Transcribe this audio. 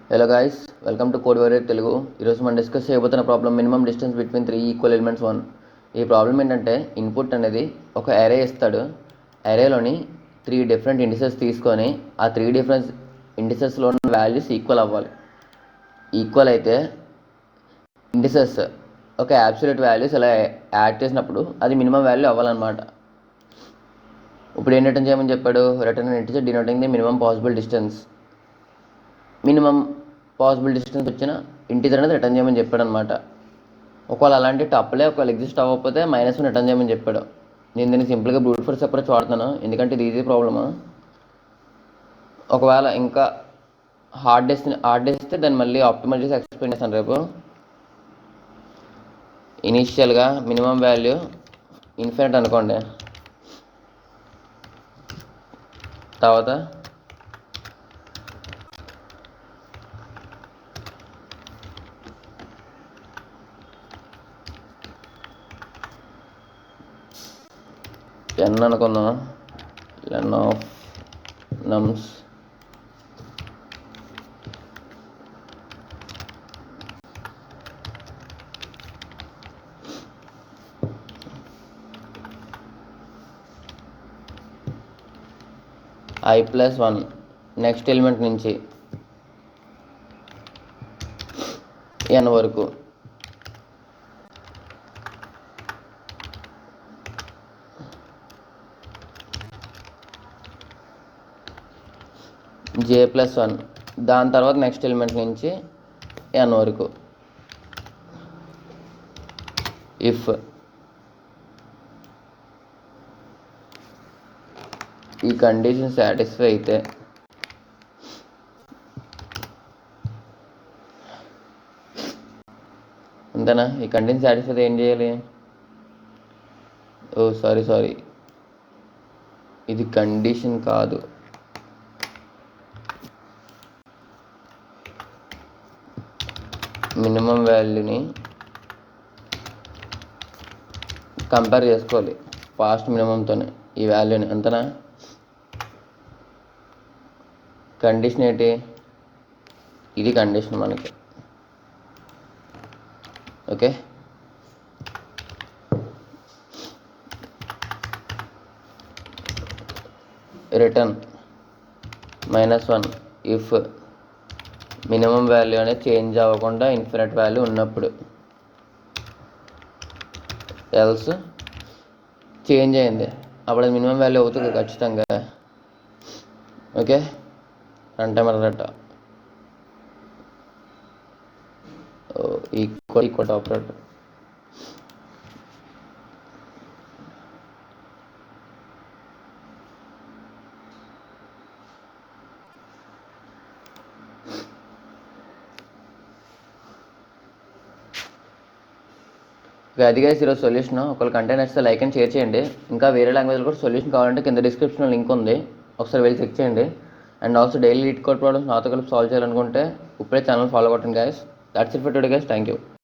Hello guys, welcome to Code Warrior Telugu. ఈరోజు మనం discuss చేయబోతున్న problem minimum distance between 3 equal elements 1. ఈ problem ఏంటంటే ఇన్పుట్ అనేది ఒక అరే ఇస్తాడు. అరేలోని 3 డిఫరెంట్ ఇండిసెస్ తీసుకొని ఆ 3 డిఫరెంట్ ఇండిసెస్లో ఉన్న వాల్యూస్ ఈక్వల్ అవ్వాలి. ఈక్వల్ అయితే ఇండిసెస్ ఒక అబ్సల్యూట్ వాల్యూస్ ఇలా యాడ్ చేసినప్పుడు అది మినిమం వాల్యూ అవ్వాలన్నమాట. ఇప్పుడు ఏం రిటర్న్ చేయమని చెప్పాడు? Return an integer denoting the minimum possible distance. Minimum possible distance వచ్చిన ఇంటిజర్ అనేది రిటర్న్ చేయమని చెప్పాడు అనమాట. ఒకవేళ అలాంటి టప్పులే ఒకవేళ ఎగ్జిస్ట్ అవ్వకపోతే -1 రిటర్న్ చేయమని చెప్పాడు. నేను దీన్ని సింపుల్గా బ్రూట్ ఫోర్స్ అప్రోచ్ వాడుతున్నాను, ఎందుకంటే ఇది ఈజీ ప్రాబ్లమ్. ఒకవేళ ఇంకా హార్డ్ ఇస్తే దాన్ని మళ్ళీ ఆప్టిమైజ్ చేసి ఎక్స్ప్లెయిన్ చేస్తాను రేపు. ఇనీషియల్గా మినిమం వాల్యూ ఇన్ఫినిట్ అనుకోండి, తర్వాత n అనుకుందాం. n of నమ్స్ i+1 next element నుంచి n వరకు. j+1 దాని తర్వాత నెక్స్ట్ ఎలిమెంట్ నుంచి n వరకు. ఇఫ్ ఈ కండిషన్ సాటిస్ఫై అయితే అంతేనా? ఈ కండిషన్ సాటిస్ఫై అయితే ఏం చేయాలి? ఓ సారీ, ఇది కండిషన్ కాదు, మినిమం వాల్యూని కంపేర్ చేసుకోవాలి పాస్ట్ మినిమంతోనే ఈ వాల్యూని. అంతేనా? కండిషన్ ఏంటి? ఇది కండిషన్ మనకి. Okay, return -1 if minimum value అనేది చేంజ్ అవ్వకుండా ఇన్ఫినిట్ వాల్యూ ఉన్నప్పుడు. ఎల్స్ చేంజ్ అయింది, అప్పుడు అది మినిమం వాల్యూ అవుతుంది ఖచ్చితంగా. Okay, run time alert equal operator. అది guys ఈరోజు సొల్యూషన్. ఒకవేళ కంటెంట్ నచ్చితే లైక్ అండ్ షేర్ చేయండి. ఇంకా వేరే లాంగ్వేజ్లో కూడా సొల్యూషన్ కావాలంటే కింద డిస్క్రిప్షన్లో లింక్ ఉంది, ఒకసారి వెళ్ళి చెక్ చేయండి. And also daily lead code problems నాతో కలిపి సాల్వ్ చేయాలనుకుంటే ఇప్పుడే ఛానల్ ఫాలో అవ్వండి guys. That's it for today guys. Thank you.